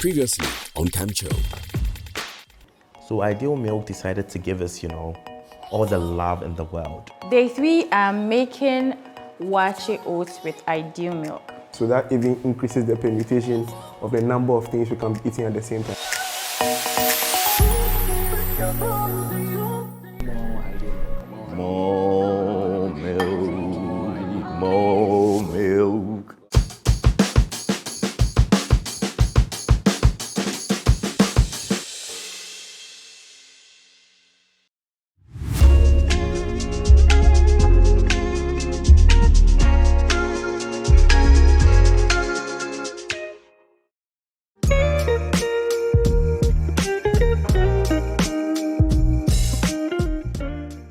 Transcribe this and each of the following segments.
Previously on Campchow. So Ideal Milk decided to give us, all the love in the world. Day 3, I'm making wache oats with Ideal Milk. So that even increases the permutation of the number of things we can be eating at the same time. More milk, more milk.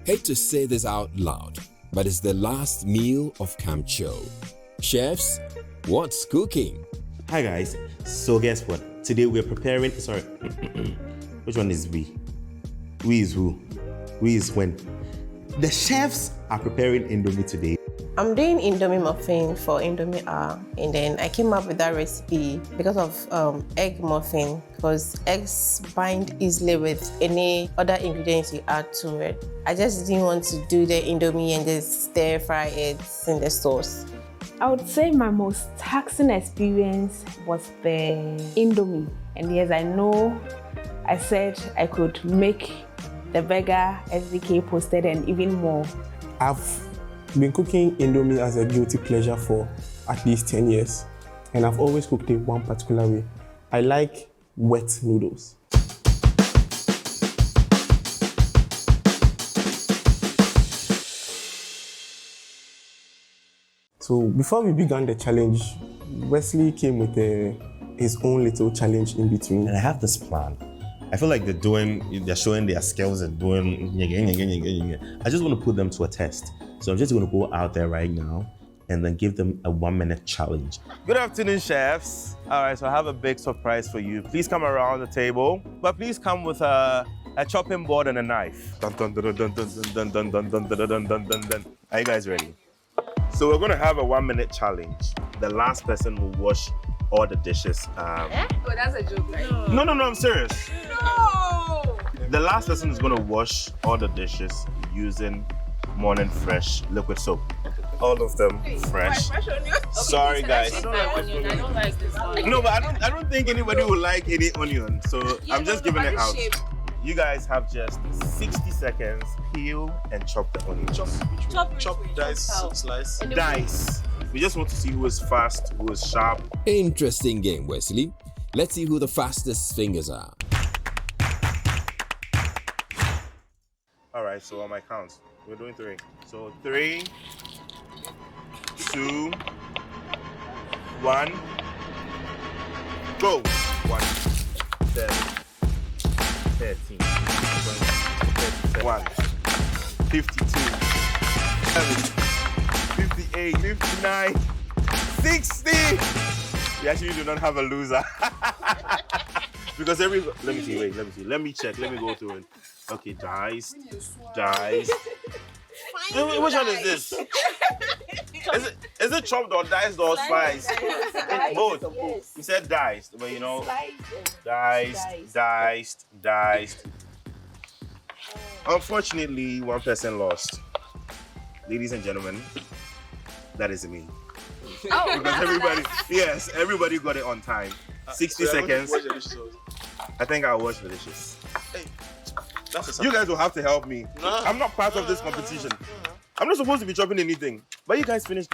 Hate to say this out loud, but it's the last meal of Campchow. Chefs, what's cooking? Hi guys, so guess what? Today we're preparing, which one is we? We is who? We is when? The chefs are preparing Indomie today. I'm doing Indomie muffin for Indomie and then I came up with that recipe because of egg muffin, because eggs bind easily with any other ingredients you add to it. I just didn't want to do the Indomie and just stir fry it in the sauce. I would say my most taxing experience was the Indomie. And yes, I know I said I could make the burger SDK posted and even more. I've been cooking Indomie as a guilty pleasure for at least 10 years. And I've always cooked it one particular way. I like wet noodles. So before we began the challenge, Wesley came with his own little challenge in between. And I have this plan. I feel like they're showing their skills and doing. I just want to put them to a test. So I'm just going to go out there right now and then give them a 1-minute challenge. Good afternoon, chefs. All right, so I have a big surprise for you. Please come around the table, but please come with a chopping board and a knife. Dun, dun, dun, dun, dun, dun, dun, dun, dun, dun, dun, dun, dun, dun. Are you guys ready? So we're going to have a 1-minute challenge. The last person will wash all the dishes. Oh, that's a joke, right? No, I'm serious. No! The last person is going to wash all the dishes using Morning Fresh liquid soap. All of them fresh. Fresh onion? Sorry, guys. I don't like this onion. No, but I don't think anybody will like any onion. So I'm just giving it out. You guys have just 60 seconds. Peel and chop the onions. Chop, dice, slice. Dice. We just want to see who is fast, who is sharp. Interesting game, Wesley. Let's see who the fastest fingers are. All right, so on my count, we're doing 3. So 3, 2, 1, go. 1, 7, 13, 21, 52, 70, 58, 59, 60. We actually do not have a loser. Because let me see. Let me check. Let me go through it. Okay, diced. Which one is this? Is it chopped or diced or sliced? Both. You said diced, but diced. Unfortunately, one person lost. Ladies and gentlemen, that is me. Oh. Because everybody got it on time. 60 seconds. I think I'll wash the dishes. Hey, you guys will have to help me. No. I'm not part of this competition. I'm not supposed to be chopping anything. But you guys finished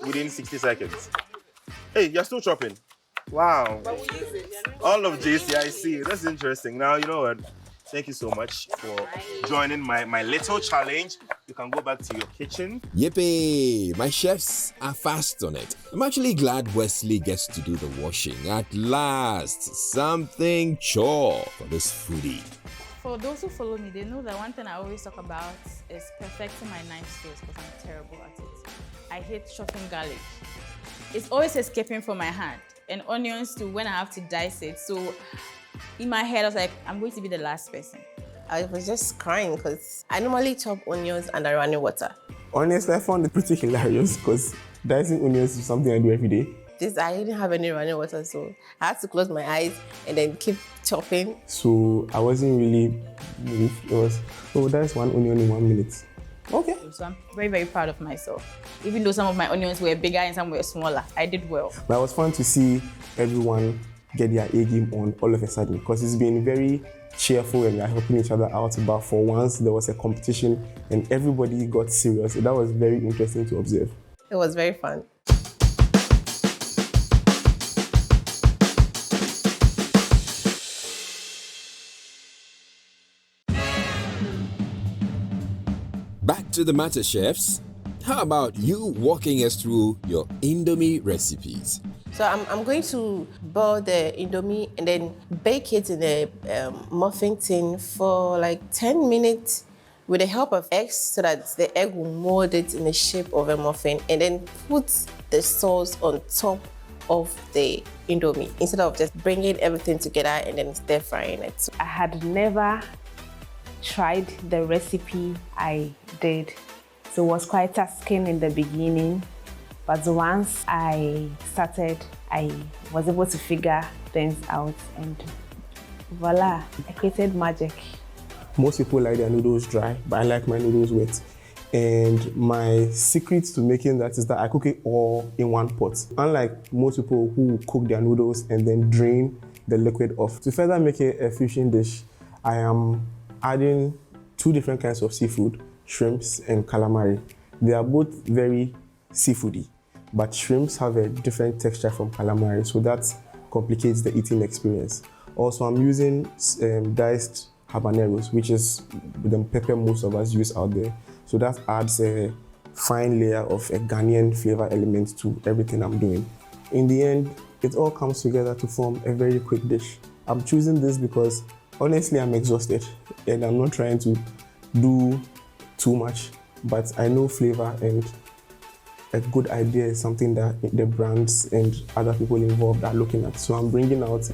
within 60 seconds. Hey, you're still chopping. Wow. All of JCIC. That's interesting. Now, you know what? Thank you so much for joining my little challenge. You can go back to your kitchen. Yippee! My chefs are fast on it. I'm actually glad Wesley gets to do the washing. At last, something chore for this foodie. For those who follow me, they know that one thing I always talk about is perfecting my knife skills because I'm terrible at it. I hate chopping garlic. It's always escaping from my hand. And onions too, when I have to dice it. So in my head, I was like, I'm going to be the last person. I was just crying because I normally chop onions under running water. Honestly, I found it pretty hilarious because dicing onions is something I do every day. this, I didn't have any running water, so I had to close my eyes and then keep chopping. So I wasn't really moved. It was, oh, that's one onion in 1 minute. Okay. So I'm very, very proud of myself. Even though some of my onions were bigger and some were smaller, I did well. But it was fun to see everyone get their A game on all of a sudden, because it's been very cheerful and we are helping each other out. But for once, there was a competition and everybody got serious. That was very interesting to observe. It was very fun. Back to the matter, chefs. How about you walking us through your Indomie recipes? So I'm going to boil the Indomie and then bake it in a muffin tin for like 10 minutes with the help of eggs so that the egg will mold it in the shape of a muffin, and then put the sauce on top of the Indomie instead of just bringing everything together and then stir frying it. So I had never tried the recipe I did, so it was quite tasking in the beginning, but once I started, I was able to figure things out, and voila, I created magic. Most people like their noodles dry, but I like my noodles wet. And my secret to making that is that I cook it all in one pot. Unlike most people who cook their noodles and then drain the liquid off. To further make it a fusion dish, I am adding 2 different kinds of seafood, shrimps and calamari. They are both very seafoody, but shrimps have a different texture from calamari, so that complicates the eating experience. Also, I'm using diced habaneros, which is the pepper most of us use out there. So that adds a fine layer of a Ghanaian flavor element to everything I'm doing. In the end, it all comes together to form a very quick dish. I'm choosing this because honestly, I'm exhausted and I'm not trying to do too much, but I know flavor and a good idea is something that the brands and other people involved are looking at. So I'm bringing out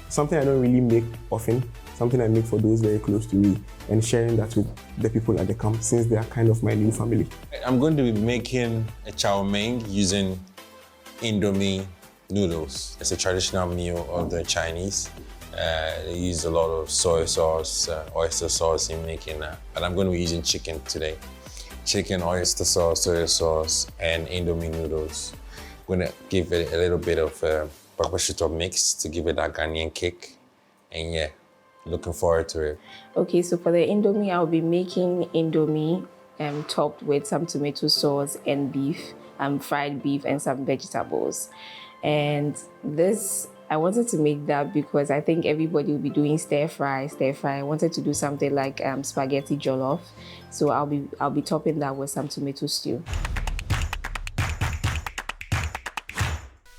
something I don't really make often, something I make for those very close to me, and sharing that with the people at the camp since they are kind of my new family. I'm going to be making a chow mein using Indomie noodles. It's a traditional meal of the Chinese. They use a lot of soy sauce, oyster sauce in making that. But I'm going to be using chicken today. Chicken, oyster sauce, soy sauce, and Indomie noodles. I'm going to give it a little bit of pepper shito mix to give it that Ghanaian kick. And yeah, looking forward to it. Okay, so for the Indomie, I'll be making Indomie topped with some tomato sauce and beef, fried beef and some vegetables. And this, I wanted to make that because I think everybody will be doing stir fry. I wanted to do something like spaghetti jollof. So I'll be topping that with some tomato stew.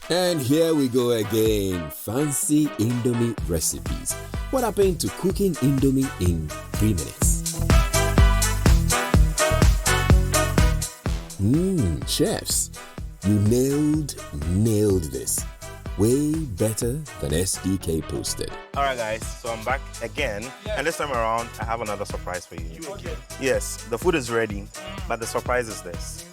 And here we go again. Fancy Indomie recipes. What happened to cooking Indomie in 3 minutes? Chefs, you nailed this. Way better than SDK posted. All right, guys, so I'm back again. And this time around, I have another surprise for you. Yes, the food is ready, but the surprise is this.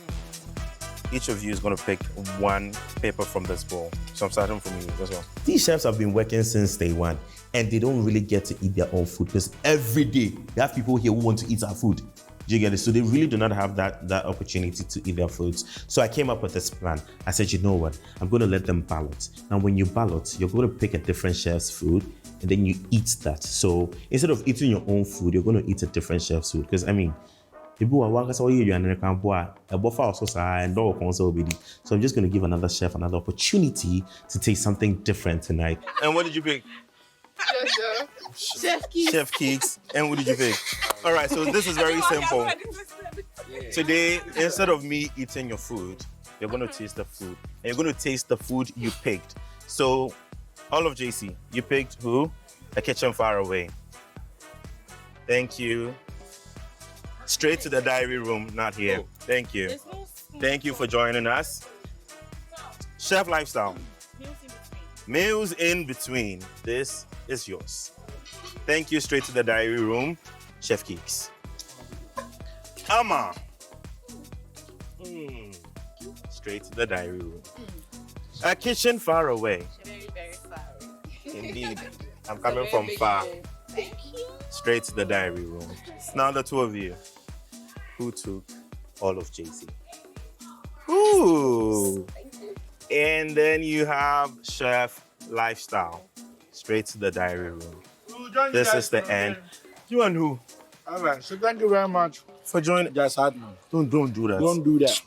Each of you is going to pick one paper from this bowl. So I'm starting from you as well. These chefs have been working since day one, and they don't really get to eat their own food because every day they have people here who want to eat our food. Do you get it? So they really do not have that opportunity to eat their foods. So I came up with this plan. I said, you know what? I'm going to let them ballot. Now, when you ballot, you're going to pick a different chef's food, and then you eat that. So instead of eating your own food, you're going to eat a different chef's food. Because I mean, so I'm just going to give another chef another opportunity to taste something different tonight. And what did you pick? Chef Keeks. Chef Keeks. And what did you pick? All right, so this is very simple. Today, instead of me eating your food, you're going to taste the food. And you're going to taste the food you picked. So, all of JC, you picked who? A Kitchen Farway. Thank you. Straight to the diary room, not here. Thank you. Thank you for joining us. Chef Lifestyle. Meals in between. This is yours. Thank you. Straight to the diary room, Chef Keeks. Come on. Straight to the diary room. A kitchen far away. Very, very far. Indeed. I'm coming from far. Thank you. Straight to the diary room. It's now the two of you. Who took all of JC? Ooh. And then you have Chef Lifestyle. Straight to the diary room. This is the end. You and who? All right, so thank you very much For joining. just had me. Don't do that. Don't do that.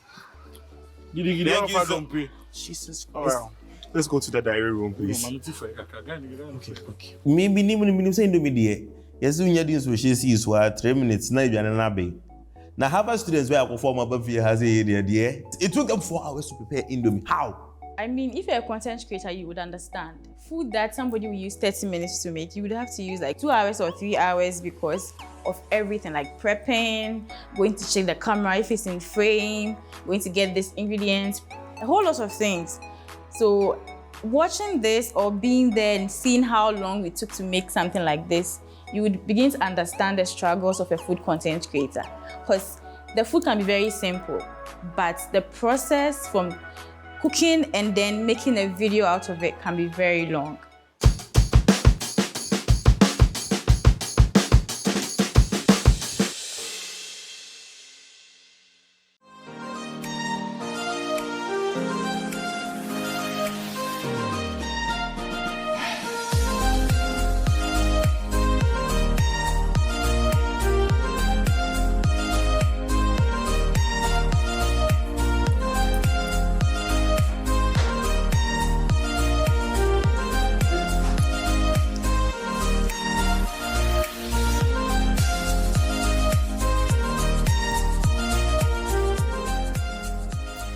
Did Thank you so- don't pay? Jesus All Christ. right. Let's go to the diary room, please. Okay. Maybe you say Indomie there. Yes, when you're doing so, she sees what 3 minutes. Now you're an abbey. Now, Harvard students where I perform above here has a idea. It took them 4 hours to prepare Indomie. How? I mean, if you're a content creator, you would understand. Food that somebody will use 30 minutes to make, you would have to use like 2 hours or 3 hours because of everything, like prepping, going to check the camera if it's in frame, going to get this ingredient, a whole lot of things. So watching this or being there and seeing how long it took to make something like this, you would begin to understand the struggles of a food content creator. Because the food can be very simple, but the process from cooking and then making a video out of it can be very long.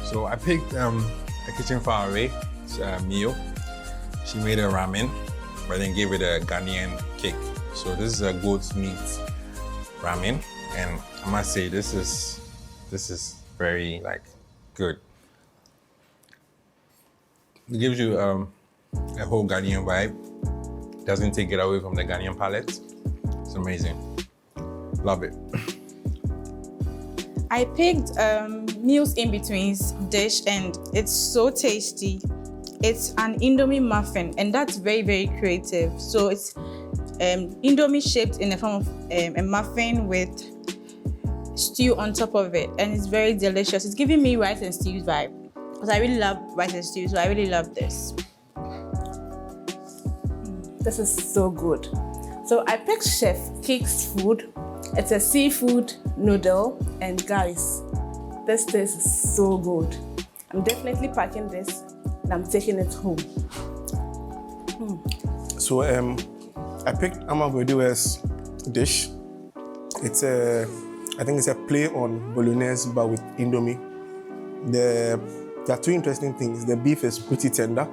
So I picked a Kitchen Farway meal. She made a ramen, but then gave it a Ghanaian cake. So this is a goat's meat ramen, and I must say this is very good. It gives you a whole Ghanaian vibe. Doesn't take it away from the Ghanaian palate. It's amazing. Love it. I picked Meals in Betweens dish and it's so tasty. It's an Indomie muffin and that's very, very creative. So it's Indomie shaped in the form of a muffin with stew on top of it and it's very delicious. It's giving me rice and stew vibe because I really love rice and stew, so I really love this. This is so good. So I picked Chef Keeks food. It's a seafood noodle, and guys, this tastes so good. I'm definitely packing this and I'm taking it home. So I picked Boadiwaa's dish. It's I think it's a play on bolognese but with Indomie. There are two interesting things. The beef is pretty tender.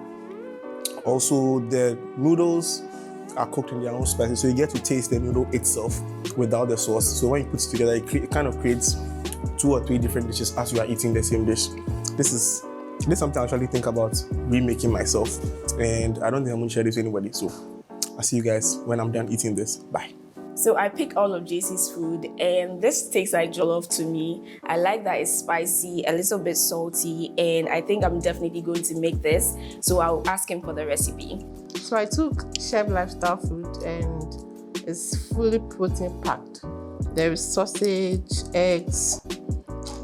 Also, the noodles are cooked in their own spices, so you get to taste the noodle itself without the sauce. So when you put it together, it kind of creates 2 or 3 different dishes as you are eating the same dish. This is something I actually think about remaking myself, and I don't think I'm going to share this with anybody. So I'll see you guys when I'm done eating this. Bye. So I picked all of JC's food and this tastes like jollof to me. I like that it's spicy, a little bit salty, and I think I'm definitely going to make this. So I'll ask him for the recipe. So I took Chef Lifestyle food and it's fully protein packed. There is sausage, eggs,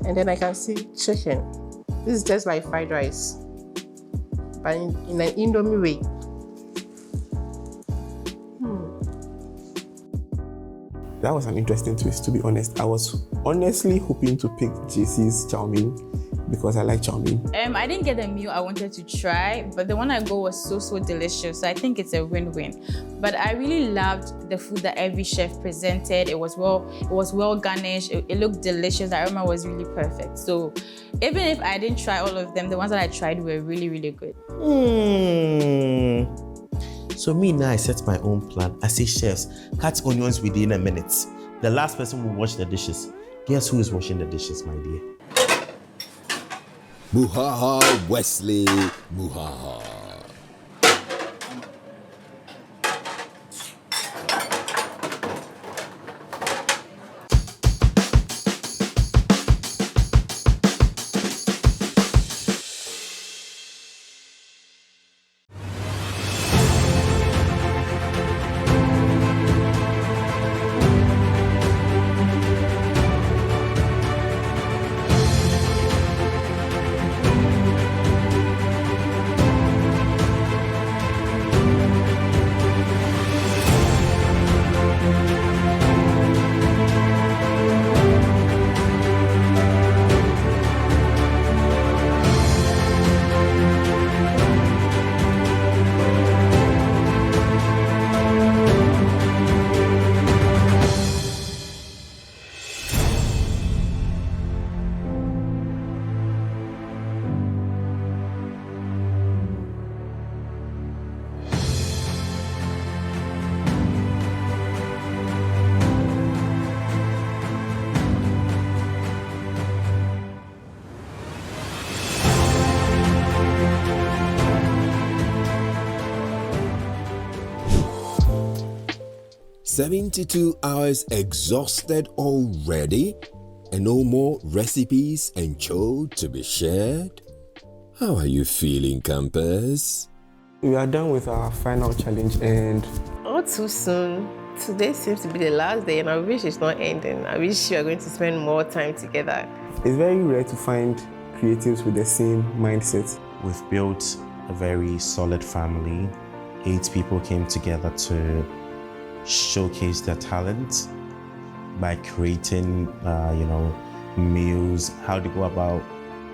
and then I can see chicken. This is just like fried rice, but in an Indomie way. That was an interesting twist, to be honest. I was honestly hoping to pick JC's chow mein because I like chow mein. I didn't get the meal I wanted to try, but the one I got was so delicious. So I think it's a win-win. But I really loved the food that every chef presented. It was well garnished. It looked delicious. The aroma was really perfect. So even if I didn't try all of them, the ones that I tried were really, really good. So me now, I set my own plan. I say, chefs, cut onions within a minute. The last person will wash the dishes. Guess who is washing the dishes, my dear? Muhaha Wesley, muhaha. 72 hours exhausted already? And no more recipes and chow to be shared? How are you feeling, campers? We are done with our final challenge and... Not too soon. Today seems to be the last day and I wish it's not ending. I wish you are going to spend more time together. It's very rare to find creatives with the same mindset. We've built a very solid family. 8 people came together to showcase their talent by creating, meals, how they go about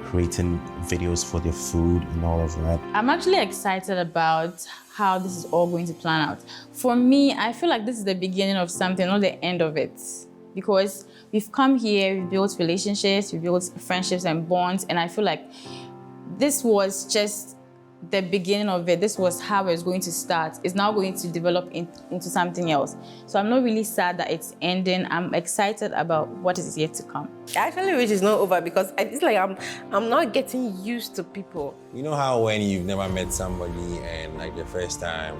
creating videos for their food and all of that. I'm actually excited about how this is all going to plan out. For me, I feel like this is the beginning of something, not the end of it. Because we've come here, we've built relationships, we've built friendships and bonds, and I feel like this was just the beginning of it. This was how it's going to start. It's now going to develop into something else. So I'm not really sad that it's ending. I'm excited about what is yet to come. I actually wish it's not over because it's like I'm not getting used to people. You know how when you've never met somebody and like the first time,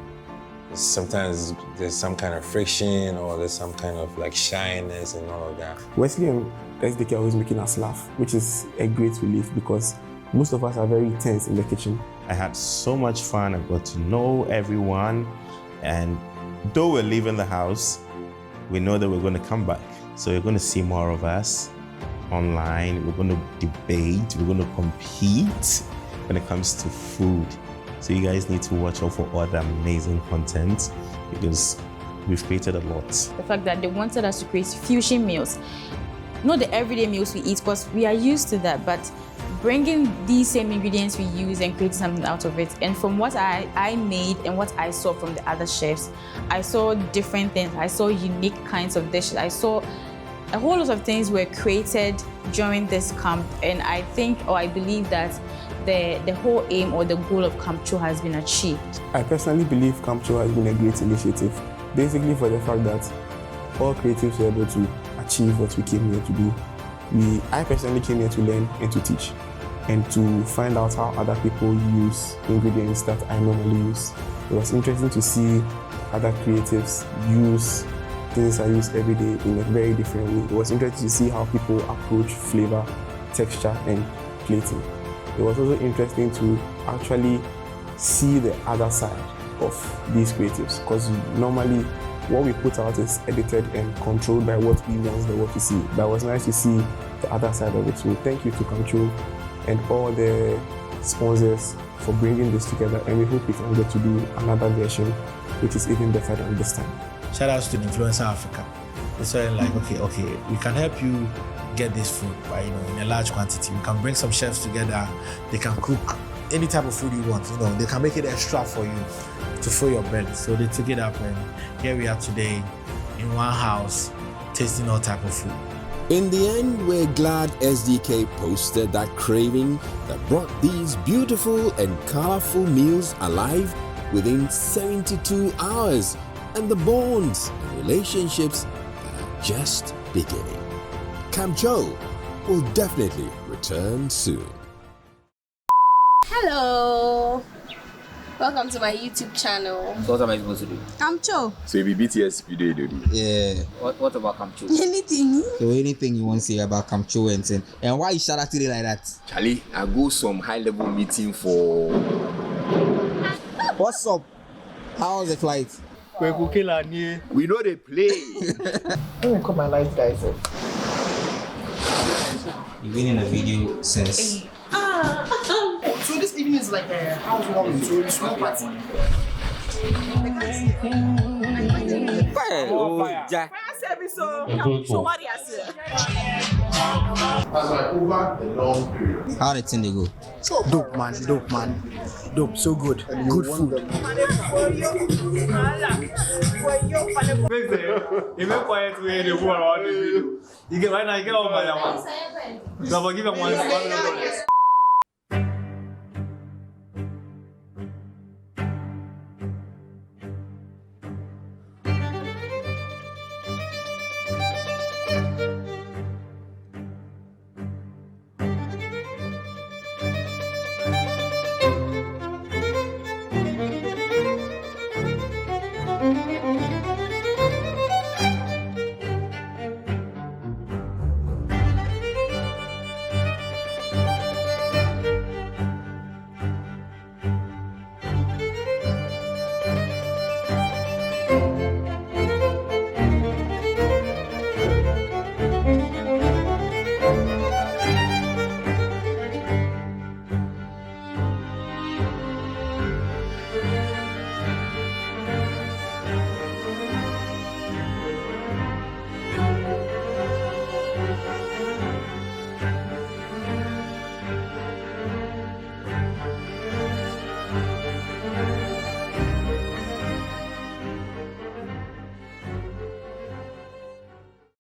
sometimes there's some kind of friction or there's some kind of like shyness and all of that. Wesley and SDK are always making us laugh, which is a great relief because most of us are very tense in the kitchen. I had so much fun. I got to know everyone. And though we're leaving the house, we know that we're going to come back. So you're going to see more of us online. We're going to debate. We're going to compete when it comes to food. So you guys need to watch out for other amazing content because we've created a lot. The fact that they wanted us to create fusion meals. Not the everyday meals we eat because we are used to that, but bringing these same ingredients we use and creating something out of it. And from what I made and what I saw from the other chefs, I saw different things. I saw unique kinds of dishes. I saw a whole lot of things were created during this camp. And I think, or I believe that the whole aim or the goal of campchow has been achieved. I personally believe campchow has been a great initiative, basically for the fact that all creatives were able to achieve what we came here to do. I personally came here to learn and to teach and to find out how other people use ingredients that I normally use. It was interesting to see other creatives use things I use every day in a very different way. It was interesting to see how people approach flavor, texture, and plating. It was also interesting to actually see the other side of these creatives because normally what we put out is edited and controlled by what we want the world to see. But it was nice to see the other side of it. So thank you to campchow and all the sponsors for bringing this together. And we hope we can get to do another version, which is even better than this time. Shout out to the Influencer Africa. It's sort of like, okay, we can help you get this food, but in a large quantity. We can bring some chefs together. They can cook any type of food you want. They can make it extra for you to fill your belly. So they took it up, and here we are today in one house, tasting all type of food. In the end, we're glad SDK posted that craving that brought these beautiful and colorful meals alive within 72 hours, and the bonds and relationships that are just beginning. Campchow will definitely return soon. Hello! Welcome to my YouTube channel. So what am I supposed to do? Campchow. So if you BTS video, do yeah. What about campchow? Anything. So anything you want to say about campchow and why you shout out today like that? Charlie, I go some high level meeting for. What's up? How was the flight? We know they play. Let me cut my life, guys. You've been in a video since. So this evening is like a house warming, so it's small party. Oh, Jack. How did thing they go? Dope, man. Dope, so good. Good food. You get right now, you get all my $1. So I'll give him $1.